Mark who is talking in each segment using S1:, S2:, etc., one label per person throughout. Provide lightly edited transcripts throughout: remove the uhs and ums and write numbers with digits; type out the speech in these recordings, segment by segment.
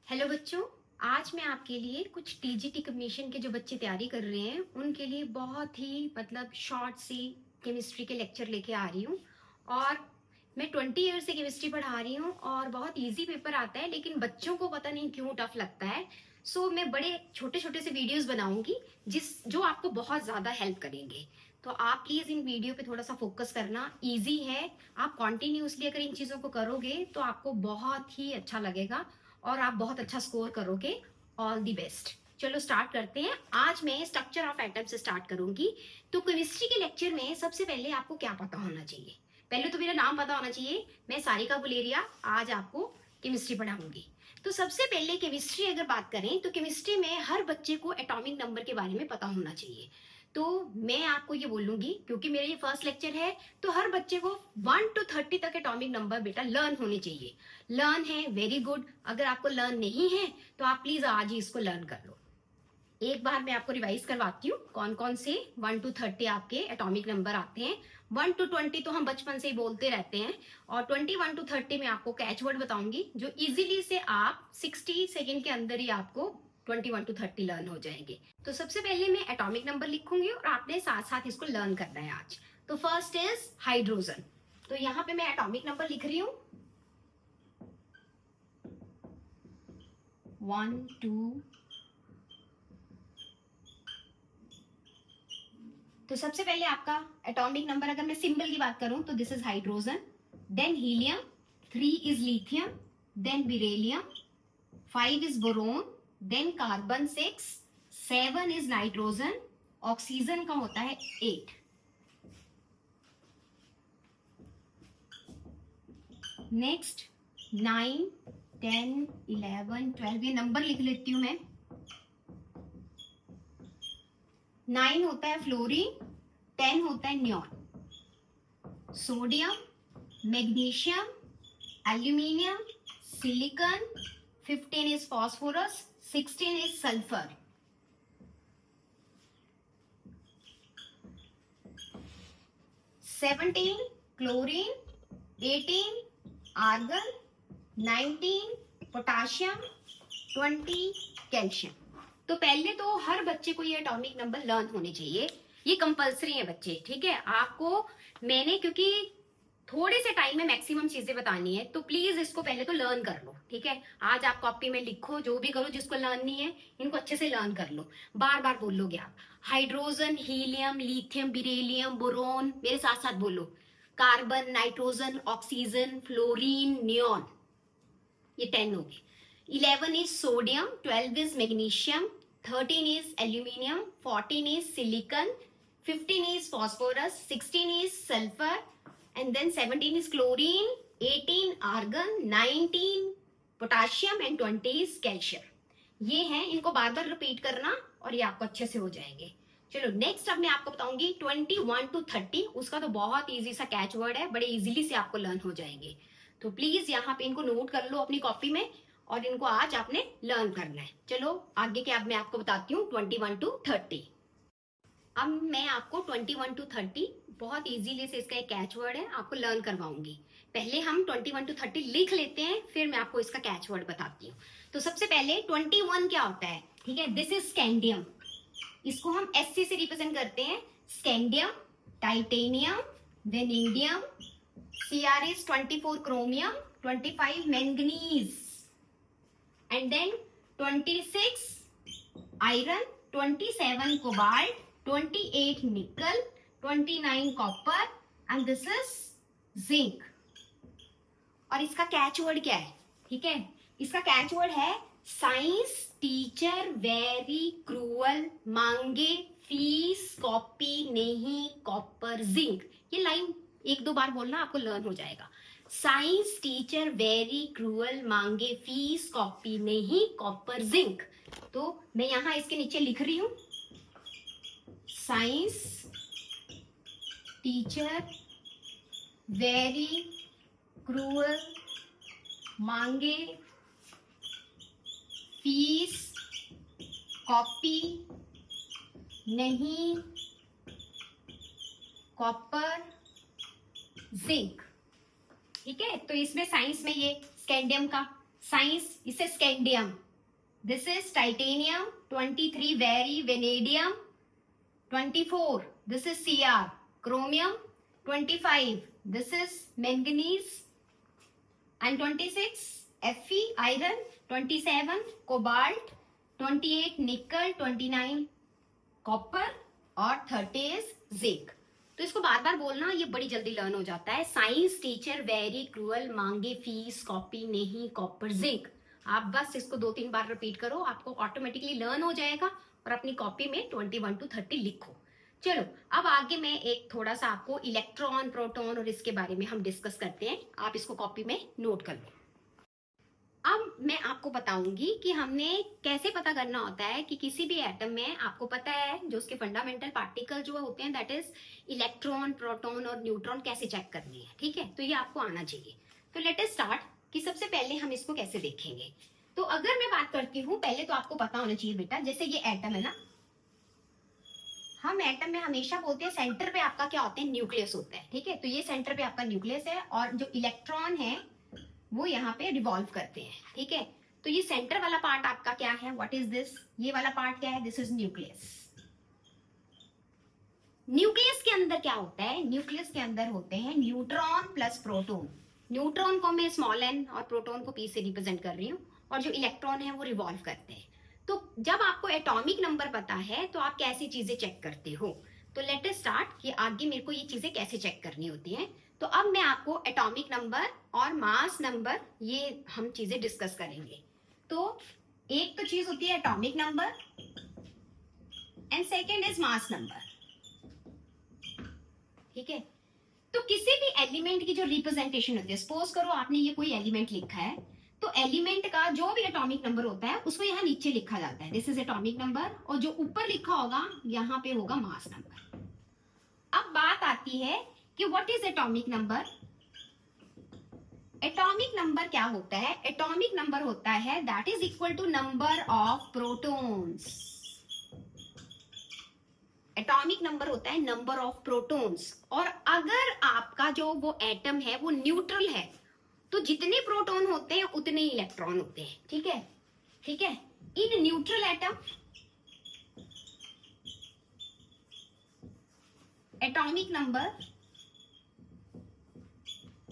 S1: Hello बच्चों। आज मैं आपके लिए कुछ टीजीटी कमीशन के जो बच्चे तैयारी कर रहे हैं उनके लिए बहुत ही शॉर्ट सी केमिस्ट्री के लेक्चर लेके आ रही हूँ। और मैं 20 ईयर से केमिस्ट्री पढ़ा रही हूँ और बहुत इजी पेपर आता है, लेकिन बच्चों को पता नहीं क्यों टफ लगता है। सो मैं बड़े छोटे छोटे से वीडियोस बनाऊंगी जो आपको बहुत ज़्यादा हेल्प करेंगे। तो आप प्लीज़ इन वीडियो पे थोड़ा सा फोकस करना, इजी है। आप कॉन्टिन्यूसली अगर इन चीज़ों को करोगे तो आपको बहुत ही अच्छा लगेगा और आप बहुत अच्छा स्कोर करोगे। All the best. चलो स्टार्ट करते हैं। आज मैं स्ट्रक्चर ऑफ एटम से स्टार्ट करूंगी। तो केमिस्ट्री के लेक्चर में सबसे पहले आपको क्या पता होना चाहिए? पहले तो मेरा नाम पता होना चाहिए। मैं सारिका बुलेरिया आज आपको केमिस्ट्री पढ़ाऊंगी। तो सबसे पहले केमिस्ट्री अगर बात करें तो केमिस्ट्री में हर बच्चे को एटॉमिक नंबर के बारे में पता होना चाहिए। तो मैं आपको ये बोलूंगी, क्योंकि मेरा ये फर्स्ट लेक्चर है, तो हर बच्चे को 1 to 30 तक एटॉमिक नंबर बेटा लर्न होने चाहिए। लर्न है, वेरी गुड। अगर आपको लर्न नहीं है तो आप प्लीज आज ही इसको लर्न कर लो। एक बार मैं आपको रिवाइज करवाती हूँ कौन कौन से 1 to 30 आपके एटॉमिक नंबर आते हैं। 1 to 20 तो हम बचपन से ही बोलते रहते हैं, और 21 to 30 में आपको कैच वर्ड बताऊंगी जो इजीली से आप 60 सेकेंड के अंदर ही आपको 21 to 30 लर्न हो जाएंगे। तो सबसे पहले मैं एटॉमिक नंबर लिखूंगी और आपने साथ साथ इसको लर्न करना है आज। तो फर्स्ट इज हाइड्रोजन। तो यहाँ पे मैं एटॉमिक नंबर लिख रही हूँ 1 2। तो सबसे पहले आपका एटॉमिक नंबर, अगर मैं सिंबल की बात करूं तो this is hydrogen, then helium, 3 is lithium, then beryllium, 5 is boron, then carbon 6, 7 is nitrogen, oxygen का होता है 8। नेक्स्ट 9 10 11 12, ये नंबर लिख लेती हूं मैं। 9 होता है फ्लोरीन, 10 होता है neon, sodium, magnesium, aluminium, silicon, 15 is phosphorus, 16 is sulphur, 17 chlorine, 18 argon, 19 potassium, 20 calcium. तो पहले तो हर बच्चे को ये एटॉमिक नंबर लर्न होने चाहिए, ये कंपलसरी है बच्चे, ठीक है। आपको मैंने क्योंकि थोड़े से टाइम में मैक्सिमम चीजें बतानी है, तो प्लीज इसको पहले तो लर्न कर लो, ठीक है। आज आप कॉपी में लिखो, जो भी करो, जिसको लर्न नहीं है इनको अच्छे से लर्न कर लो। बार बार बोलोगे आप, हाइड्रोजन, हीलियम, लिथियम, बिरेलियम, बोरोन, मेरे साथ साथ बोलो। Carbon, nitrogen, oxygen, fluorine, neon, ये 10 हो गए। 11 is sodium, 12 is magnesium, 13 is aluminium, 14 is silicon, 15 is phosphorus, 16 is sulfur, and then 17 is chlorine, 18 argon, 19 potassium and 20 is calcium। ये हैं, इनको बार बार रिपीट करना और ये आपको अच्छे से हो जाएंगे। चलो नेक्स्ट अब मैं आपको बताऊंगी 21 to 30। उसका तो बहुत इजी सा कैच वर्ड है, बड़े इजीली से आपको लर्न हो जाएंगे। तो प्लीज यहाँ पे इनको नोट कर लो अपनी कॉपी में, और इनको आज आपने लर्न करना है। चलो आगे के अब मैं आपको बताती हूँ 21 to 30। अब मैं आपको 21 to 30 बहुत इजीली से, इसका एक कैच वर्ड है, आपको लर्न करवाऊंगी। पहले हम 21 to 30 लिख लेते हैं, फिर मैं आपको इसका कैच वर्ड बताती हूँ। तो सबसे पहले 21 क्या होता है, ठीक है। दिस इज स्कैंडियम, इसको हम SC से रिप्रेजेंट करते हैं। Scandium, titanium, vanadium, Cr is 24 chromium, 25 manganese, and then 26 iron, 27 cobalt, 28 nickel, 29 copper, and this is zinc। और इसका कैच वर्ड क्या है, ठीक है। इसका कैच वर्ड है साइंस टीचर वेरी क्रूअल, मांगे फीस कॉपी नहीं कॉपर जिंक। ये लाइन 1-2 बार बोलना, आपको लर्न हो जाएगा। साइंस टीचर वेरी क्रूअल, मांगे फीस कॉपी नहीं कॉपर जिंक। तो मैं यहाँ इसके नीचे लिख रही हूं, साइंस टीचर वेरी क्रूअल, मांगे फीस कॉपी नहीं कॉपर जिंक, ठीक है। तो इसमें साइंस में ये स्कैंडियम का साइंस इसे scandium, this is titanium, 23 very vanadium, 24 this is Cr chromium, 25 this is manganese and 26 Fe iron, 27 cobalt, 28 nickel, 29 copper और 30 is zinc। तो इसको बार बार बोलना, ये बड़ी जल्दी लर्न हो जाता है। साइंस टीचर वेरी क्रूअल, मांगे फीस, कॉपी नहीं, कॉपर जिंक। आप बस इसको 2-3 बार रिपीट करो, आपको ऑटोमेटिकली लर्न हो जाएगा और अपनी कॉपी में 21 to 30 लिखो। चलो अब आगे मैं एक थोड़ा सा आपको इलेक्ट्रॉन, प्रोटॉन और इसके बारे में हम डिस्कस करते हैं। आप इसको कॉपी में नोट कर लो। अब मैं आपको बताऊंगी कि हमने कैसे पता करना होता है कि किसी भी एटम में, आपको पता है जो उसके फंडामेंटल पार्टिकल जो होते हैं दैट इज इलेक्ट्रॉन, प्रोटॉन और न्यूट्रॉन, कैसे चेक करनी है। ठीक है, तो ये आपको आना चाहिए। तो लेट अस स्टार्ट कि सबसे पहले हम इसको कैसे देखेंगे। तो अगर मैं बात करती हूँ, पहले तो आपको पता होना चाहिए बेटा, जैसे ये एटम है ना, हम एटम में हमेशा बोलते हैं सेंटर पे आपका क्या होता है, न्यूक्लियस होता है। ठीक है, तो ये सेंटर पे आपका न्यूक्लियस है और जो इलेक्ट्रॉन है वो यहाँ पे रिवॉल्व करते हैं। ठीक है, तो ये सेंटर वाला पार्ट आपका क्या है, व्हाट इज दिस, ये वाला पार्ट क्या है, दिस इज न्यूक्लियस। न्यूक्लियस के अंदर क्या होता है, न्यूक्लियस के अंदर होते हैं न्यूट्रॉन प्लस प्रोटॉन। न्यूट्रॉन को मैं स्मॉल एन और प्रोटॉन को पी से रिप्रेजेंट कर रही हूँ, और जो इलेक्ट्रॉन है वो रिवॉल्व करते हैं। तो जब आपको एटॉमिक नंबर पता है तो आप कैसी चीजें चेक करते हो। तो लेट अस स्टार्ट कि आगे मेरे को ये चीजें कैसे चेक करनी होती हैं। तो अब मैं आपको एटॉमिक नंबर और मास नंबर, ये हम चीजें डिस्कस करेंगे। तो एक तो चीज होती है atomic number and second is mass number. ठीक है, तो किसी भी एलिमेंट की जो रिप्रेजेंटेशन होती है, सपोज करो आपने ये कोई एलिमेंट लिखा है, तो एलिमेंट का जो भी एटॉमिक नंबर होता है उसको यहाँ नीचे लिखा जाता है, दिस इज एटॉमिक नंबर, और जो ऊपर लिखा होगा यहाँ पे होगा मास नंबर। अब बात आती है कि what is atomic number. Atomic number क्या होता है, एटॉमिक नंबर होता है that is equal to number of protons. Atomic number होता है नंबर ऑफ प्रोटॉन्स, और अगर आपका जो वो एटम है वो न्यूट्रल है तो जितने प्रोटॉन होते हैं उतने ही इलेक्ट्रॉन होते हैं। ठीक है, ठीक है, in neutral atom atomic number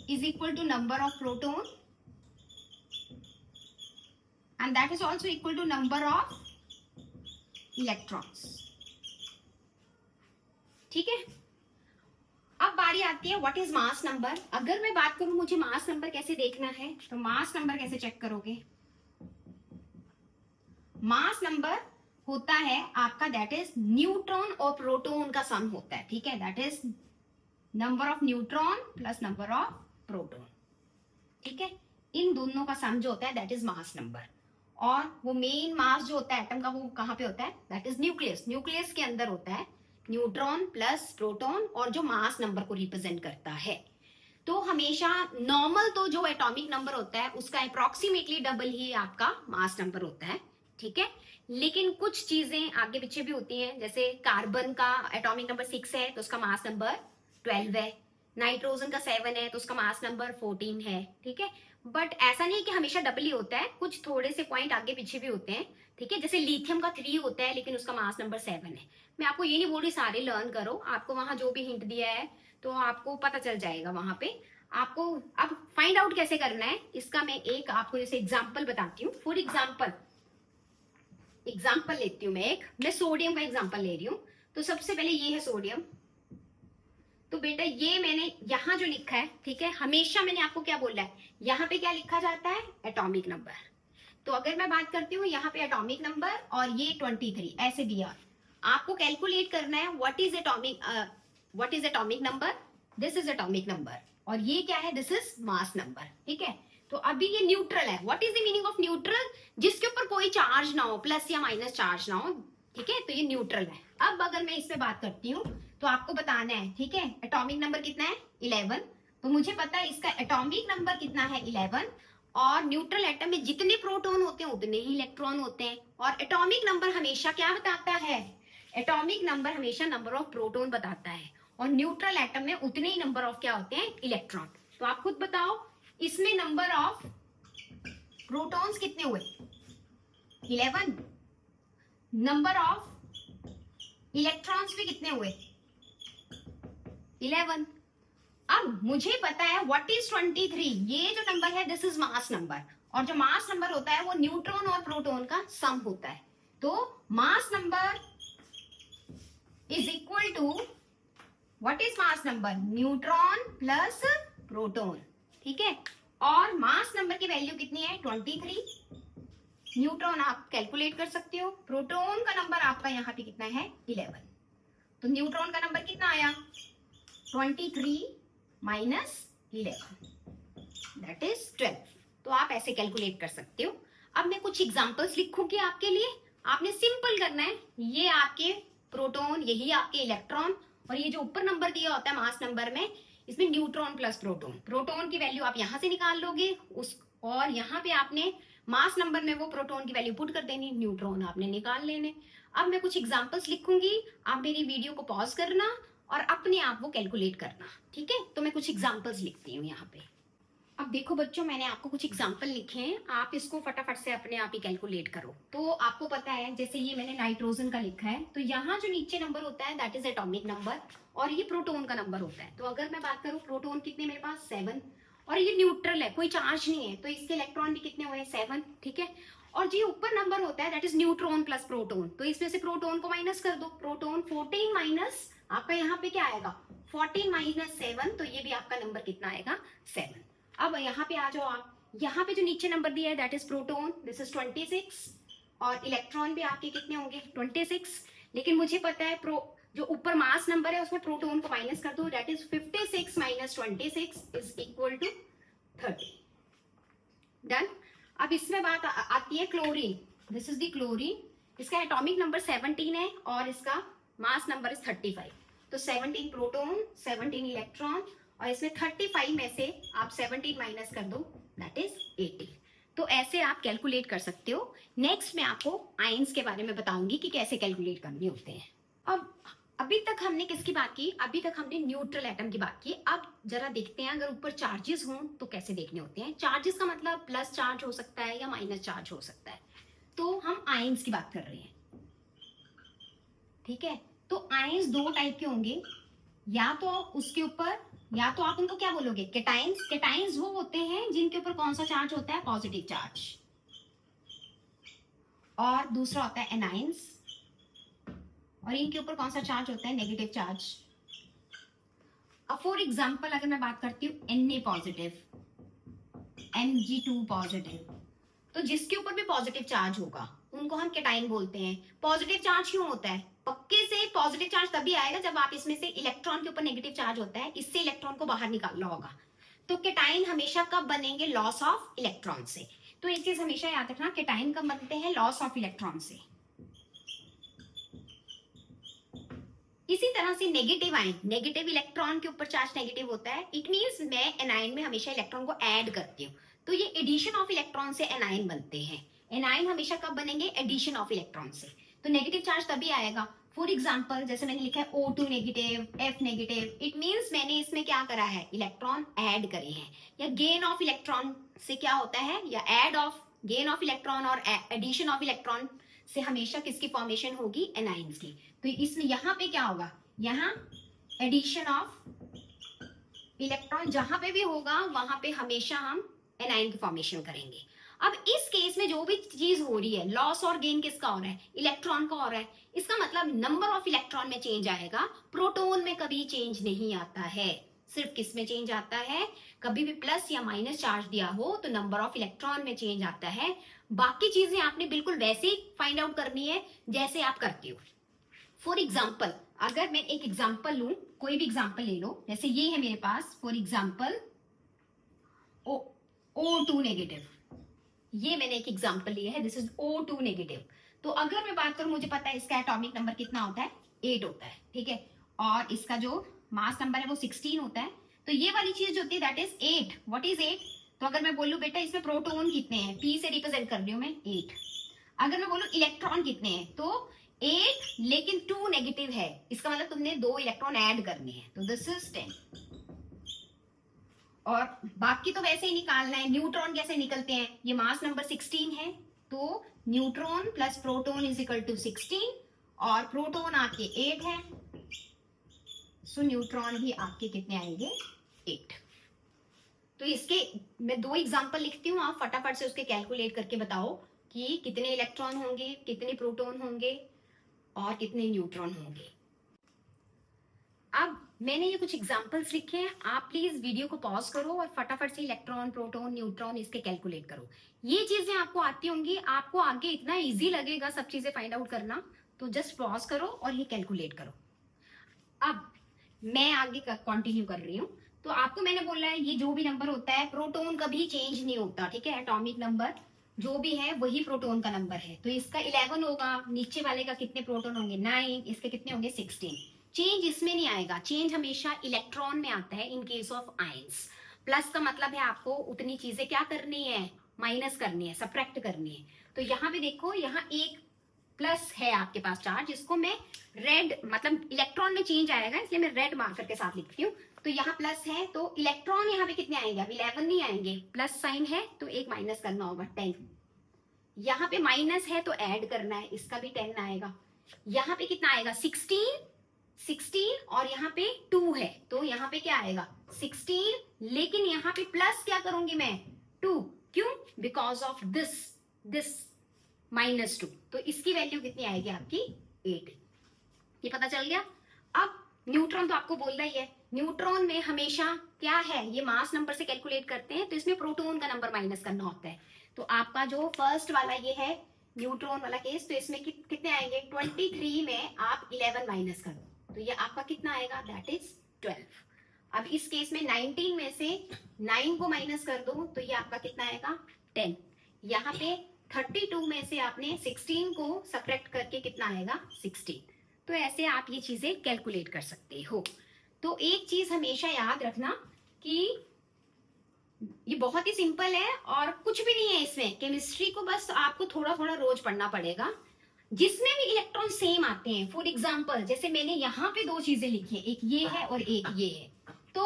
S1: is equal to number of proton and that is also equal to number of electrons। ठीक है, अब बारी आती है व्हाट इज मास नंबर। अगर मैं बात करूं मुझे मास नंबर कैसे देखना है, तो मास नंबर कैसे चेक करोगे। मास नंबर होता है आपका दैट इज न्यूट्रॉन और प्रोटॉन का सम होता है। ठीक है, that is number of neutron plus number of proton. ठीक है, इन दोनों का सम जो होता है दैट इज मास नंबर। और वो मेन मास जो होता है एटम का वो कहां पे होता है, दैट इज न्यूक्लियस। न्यूक्लियस के अंदर होता है न्यूट्रॉन प्लस प्रोटॉन, और जो मास नंबर को रिप्रेजेंट करता है। तो हमेशा नॉर्मल तो जो एटॉमिक नंबर होता है उसका अप्रोक्सीमेटली डबल ही आपका मास नंबर होता है। ठीक है, लेकिन कुछ चीजें आगे पीछे भी होती हैं, जैसे कार्बन का एटॉमिक नंबर 6 है तो उसका मास नंबर 12 है, नाइट्रोजन का 7 है तो उसका मास नंबर 14 है। ठीक है, बट ऐसा नहीं कि हमेशा डबल ही होता है, कुछ थोड़े से पॉइंट आगे पीछे भी होते हैं। ठीक है, जैसे लिथियम का 3 होता है लेकिन उसका मास नंबर 7 है। मैं आपको ये नहीं बोल रही सारे लर्न करो, आपको वहां जो भी हिंट दिया है तो आपको पता चल जाएगा वहां पे। आपको अब फाइंड आउट कैसे करना है इसका मैं एक आपको जैसे एग्जाम्पल बताती हूँ। फॉर एग्जाम्पल लेती हूँ मैं सोडियम का एग्जाम्पल ले रही हूँ। तो सबसे पहले ये है सोडियम। तो बेटा ये मैंने यहाँ जो लिखा है, ठीक है, हमेशा मैंने आपको क्या बोला है, यहाँ पे क्या लिखा जाता है, एटॉमिक नंबर। तो अगर मैं बात करती हूँ यहाँ पे एटॉमिक नंबर और ये 23 ऐसे दिया, आपको कैलकुलेट करना है what is atomic number, this is atomic number, और ये क्या है, दिस इज मास नंबर। ठीक है, तो अभी ये न्यूट्रल है। What is the meaning of neutral, जिसके ऊपर कोई चार्ज ना हो, प्लस या माइनस चार्ज ना हो। ठीक है, तो ये न्यूट्रल है। अब अगर मैं इस पे बात करती हूँ तो आपको बताना है, ठीक है, एटॉमिक नंबर कितना है 11, तो मुझे पता है इसका एटॉमिक नंबर कितना है 11, और न्यूट्रल एटम में जितने प्रोटॉन होते हैं उतने ही इलेक्ट्रॉन होते हैं। और एटॉमिक नंबर हमेशा क्या बताता है, एटॉमिक नंबर हमेशा नंबर ऑफ प्रोटॉन बताता है, और न्यूट्रल एटम में उतने ही नंबर ऑफ क्या होते हैं, इलेक्ट्रॉन। तो आप खुद बताओ, इसमें नंबर ऑफ प्रोटॉन्स कितने हुए? 11। नंबर ऑफ इलेक्ट्रॉन्स भी कितने हुए? 11। अब मुझे पता है व्हाट इज 23। ये जो नंबर है दिस इज मास नंबर, और जो मास नंबर होता है वो न्यूट्रॉन और प्रोटॉन का सम होता है। तो mass number is equal to what is mass number? Neutron plus proton, ठीक है। और मास नंबर की वैल्यू कितनी है? 23। न्यूट्रॉन आप कैलकुलेट कर सकते हो, प्रोटॉन का नंबर आपका यहाँ पे कितना है? 11। तो न्यूट्रॉन का नंबर कितना आया? 23 माइनस 11 दैट इज 12। तो आप ऐसे कैलकुलेट कर सकते हो। अब मैं कुछ एग्जांपल्स लिखूंगी आपके लिए, आपने सिंपल करना है। ये आपके प्रोटॉन, यही आपके इलेक्ट्रॉन, और ये जो ऊपर नंबर दिया होता है मास नंबर में, इसमें न्यूट्रॉन प्लस प्रोटॉन। प्रोटॉन की वैल्यू आप यहां से निकाल लोगे उस, और यहाँ पे आपने मास नंबर में वो प्रोटॉन की वैल्यू पुट कर देनी, न्यूट्रॉन आपने निकाल लेने। अब मैं कुछ एग्जांपल्स लिखूंगी, आप मेरी वीडियो को पॉज करना और अपने आप वो कैलकुलेट करना, ठीक है। तो मैं कुछ एग्जांपल्स लिखती हूँ यहाँ पे। अब देखो बच्चों, मैंने आपको कुछ एग्जांपल लिखे हैं, आप इसको फटाफट से अपने आप ही कैलकुलेट करो। तो आपको पता है, जैसे ये मैंने नाइट्रोजन का लिखा है, तो यहाँ जो नीचे नंबर होता है दैट इज एटॉमिक नंबर, और ये प्रोटॉन का नंबर होता है। तो अगर मैं बात करूँ, प्रोटॉन कितने मेरे पास? 7, और ये न्यूट्रल है, कोई चार्ज नहीं है, तो इसके इलेक्ट्रॉन भी कितने हुए? 7, ठीक है। और जो ऊपर नंबर होता है that is neutron plus proton, तो इसमें से प्रोटॉन को माइनस कर दो। प्रोटॉन 14 माइनस आपका यहाँ पे क्या आएगा? 14 माइनस 7, तो ये भी आपका नंबर कितना आएगा? 7। अब यहाँ पे आ जाओ आप, यहाँ पे जो नीचे नंबर दिया है that is proton, this is 26, और इलेक्ट्रॉन भी आपके कितने होंगे? 26। लेकिन मुझे पता है जो ऊपर मास नंबर है उसमें प्रोटॉन को माइनस कर दो, that is 56 minus 26 is equal to 30। Done. अब इसमें बात आती है chlorine, this is the chlorine, इसका एटॉमिक नंबर 17 है और इसका मास नंबर इज 35। तो 17 प्रोटॉन, 17 इलेक्ट्रॉन, और इसमें 35 में से आप 17 माइनस कर दो, दैट इज 18। तो ऐसे आप कैलकुलेट कर सकते हो। नेक्स्ट मैं आपको आयंस के बारे में बताऊंगी कि कैसे कैलकुलेट करने होते हैं। अब अभी तक हमने किसकी बात की? अभी तक हमने न्यूट्रल एटम की बात की। अब जरा देखते हैं अगर ऊपर चार्जेस हों तो कैसे देखने होते हैं। चार्जेस का मतलब प्लस चार्ज हो सकता है या माइनस चार्ज हो सकता है। तो हम आयंस की बात कर रहे हैं, ठीक है। तो आयंस दो टाइप के होंगे, या तो उसके ऊपर, या तो आप उनको क्या बोलोगे? केटाइंस। केटाइंस वो होते हैं जिनके ऊपर कौन सा चार्ज होता है? Positive charge. और दूसरा होता है एनाइंस, और इनके ऊपर कौन सा चार्ज होता है? Negative charge. अब फॉर एग्जांपल अगर मैं बात करती हूँ Na पॉजिटिव, Mg2 पॉजिटिव, तो जिसके ऊपर भी पॉजिटिव चार्ज होगा उनको हम केटाइन बोलते हैं। पॉजिटिव चार्ज क्यों होता है? पक्के से पॉजिटिव चार्ज तभी आएगा जब आप इसमें से इलेक्ट्रॉन के ऊपर नेगेटिव चार्ज होता है, इससे इलेक्ट्रॉन को बाहर निकालना होगा। तो केटाइन हमेशा कब बनेंगे? लॉस ऑफ इलेक्ट्रॉन से। तो एक चीज हमेशा याद रखना, केटाइन कब बनते हैं? लॉस ऑफ इलेक्ट्रॉन से। इसी तरह से नेगेटिव आयन, नेगेटिव इलेक्ट्रॉन के ऊपर चार्ज नेगेटिव होता है, इट मींस मैं एनायन में हमेशा इलेक्ट्रॉन को ऐड करती हूँ, तो ये एडिशन ऑफ इलेक्ट्रॉन से एनायन बनते हैं। एनायन हमेशा कब बनेंगे? एडिशन ऑफ इलेक्ट्रॉन से। तो नेगेटिव चार्ज तभी आएगा। फॉर एग्जांपल जैसे मैंने लिखा है O2 negative, F negative, it means मैंने इसमें क्या करा है? इलेक्ट्रॉन ऐड करे हैं। या गेन ऑफ इलेक्ट्रॉन से क्या होता है? या add of, gain of electron और एडिशन ऑफ इलेक्ट्रॉन से हमेशा किसकी फॉर्मेशन होगी? एनायंस की। तो इसमें यहाँ पे क्या होगा? यहाँ एडिशन ऑफ इलेक्ट्रॉन जहां पे भी होगा वहां पे हमेशा हम एनायन की फॉर्मेशन करेंगे। अब इस केस में जो भी चीज हो रही है, लॉस और गेन किसका हो रहा है? इलेक्ट्रॉन का हो रहा है। इसका मतलब नंबर ऑफ इलेक्ट्रॉन में चेंज आएगा, प्रोटॉन में कभी चेंज नहीं आता है। सिर्फ किस में चेंज आता है? कभी भी प्लस या माइनस चार्ज दिया हो तो नंबर ऑफ इलेक्ट्रॉन में चेंज आता है। बाकी चीजें आपने बिल्कुल वैसे ही फाइंड आउट करनी है जैसे आप करते हो। फॉर एग्जाम्पल अगर मैं एक एग्जाम्पल लूं, कोई भी एग्जाम्पल ले लो, जैसे ये है मेरे पास फॉर एग्जाम्पल O2 नेगेटिव, ये मैंने एक एग्जाम्पल लिया है, दिस इज O2 नेगेटिव। तो अगर मैं बात करूं, मुझे पता है इसका एटॉमिक नंबर कितना होता है? 8 होता है, ठीक है। और इसका जो मास नंबर है वो 16 होता है। तो ये वाली चीज जो होती है दैट इज 8। What is 8? तो अगर मैं बोलूं बेटा इसमें प्रोटॉन कितने हैं, P से रिप्रेजेंट कर रही हूं मैं 8। अगर मैं बोलूं इलेक्ट्रॉन कितने हैं, तो 8 लेकिन 2 नेगेटिव है, इसका मतलब तुमने 2 इलेक्ट्रॉन ऐड करने हैं, तो दिस इज 10। और बाकी तो वैसे ही निकालना है। न्यूट्रॉन कैसे निकलते हैं, ये मास नंबर 16 है, तो neutron plus proton is equal to 16 और प्रोटॉन आपके 8 है, सो न्यूट्रॉन भी आपके कितने आएंगे 8। तो इसके मैं 2 एग्जांपल लिखती हूँ, आप फटाफट से उसके कैलकुलेट करके बताओ कि कितने इलेक्ट्रॉन होंगे, कितने प्रोटॉन होंगे और कितने न्यूट्रॉन होंगे। अब मैंने ये कुछ एग्जांपल्स लिखे हैं, आप प्लीज वीडियो को पॉज करो और फटाफट से इलेक्ट्रॉन, प्रोटॉन, न्यूट्रॉन इसके कैलकुलेट करो। ये चीजें आपको आती होंगी, आपको आगे इतना इजी लगेगा सब चीजें फाइंड आउट करना, तो जस्ट पॉज करो और ये कैलकुलेट करो। अब मैं आगे कंटिन्यू कर रही हूँ। तो आपको मैंने बोला है ये जो भी नंबर होता है, प्रोटॉन कभी चेंज नहीं होता, ठीक है, एटॉमिक नंबर जो भी है वही प्रोटॉन का नंबर है। तो इसका 11 होगा, नीचे वाले का कितने प्रोटॉन होंगे 9, इसके कितने होंगे 16। चेंज इसमें नहीं आएगा, चेंज हमेशा इलेक्ट्रॉन में आता है in case of ions. Plus का मतलब है आपको उतनी चीजें क्या करनी है, माइनस करनी है, सब्ट्रैक्ट करनी है। तो यहाँ पे देखो, यहाँ एक प्लस है आपके पास चार्ज, जिसको मैं रेड, मतलब इलेक्ट्रॉन में चेंज आएगा इसलिए मैं रेड मार्कर के साथ लिखती हूँ। तो यहाँ प्लस है, तो इलेक्ट्रॉन यहाँ पे कितने आएंगे, अब 11 नहीं आएंगे, प्लस साइन है तो एक माइनस करना होगा 10। यहाँ पे माइनस है तो ऐड करना है, इसका भी 10 आएगा। यहाँ पे कितना आएगा 16 और यहाँ पे 2 है, तो यहाँ पे क्या आएगा 16, लेकिन यहाँ पे प्लस क्या करूंगी मैं 2, क्यों, बिकॉज ऑफ दिस -2, तो इसकी वैल्यू कितनी आएगी आपकी 8। ये पता चल गया। अब न्यूट्रॉन तो आपको बोलना ही है, न्यूट्रॉन में हमेशा क्या है, ये मास नंबर से कैलकुलेट करते हैं, तो इसमें प्रोटॉन का नंबर माइनस करना होता है। तो आपका जो फर्स्ट वाला ये है न्यूट्रॉन वाला केस, तो इसमें कितने आएंगे 23 में आप 11 माइनस कर दो, तो ये आपका कितना आएगा, दैट इज 12। अब इस केस में 19 में से 9 को माइनस कर दो, तो ये आपका कितना आएगा 10। यहाँ पे 32 में से आपने 16 को सब्ट्रैक्ट करके कितना आएगा 16। तो ऐसे आप ये चीजें कैलकुलेट कर सकते हो। तो एक चीज हमेशा याद रखना कि ये बहुत ही सिंपल है और कुछ भी नहीं है इसमें, केमिस्ट्री को बस आपको थोड़ा थोड़ा रोज पढ़ना पड़ेगा। जिसमें भी इलेक्ट्रॉन सेम आते हैं, फॉर एग्जाम्पल जैसे मैंने यहाँ पे 2 चीजें लिखी है, एक ये है और एक ये है, तो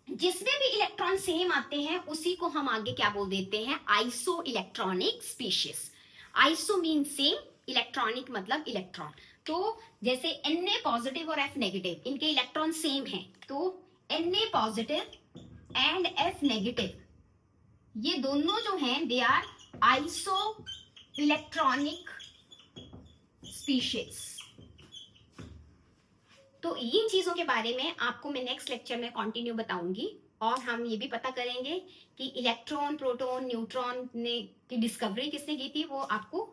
S1: जिसमें भी इलेक्ट्रॉन सेम आते हैं उसी को हम आगे क्या बोल देते हैं, iso electronic species. Iso mean same, electronic मतलब इलेक्ट्रॉन। तो जैसे Na पॉजिटिव और F नेगेटिव, इनके इलेक्ट्रॉन सेम हैं, तो Na positive and F negative, ये दोनों जो हैं they are iso electronic species. तो इन चीजों के बारे में आपको मैं नेक्स्ट लेक्चर में कंटिन्यू बताऊंगी, और हम ये भी पता करेंगे कि इलेक्ट्रॉन, प्रोटॉन, न्यूट्रॉन ने की डिस्कवरी किसने की थी, वो आपको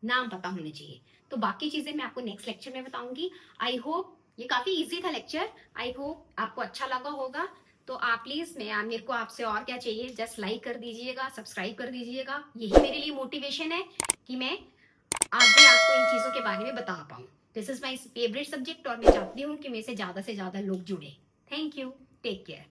S1: नाम पता होने चाहिए। तो बाकी चीजें मैं आपको नेक्स्ट लेक्चर में बताऊंगी। आई होप ये काफी इजी था लेक्चर, आई होप आपको अच्छा लगा होगा। तो आप प्लीज, मेरे को आपसे और क्या चाहिए, जस्ट लाइक कर दीजिएगा, सब्सक्राइब कर दीजिएगा, यही मेरे लिए मोटिवेशन है कि मैं आगे आपको इन चीजों के बारे में बता पाऊँ। This is my favourite subject और मैं चाहती हूँ कि मेरे से ज्यादा लोग जुड़े। Thank you, take care.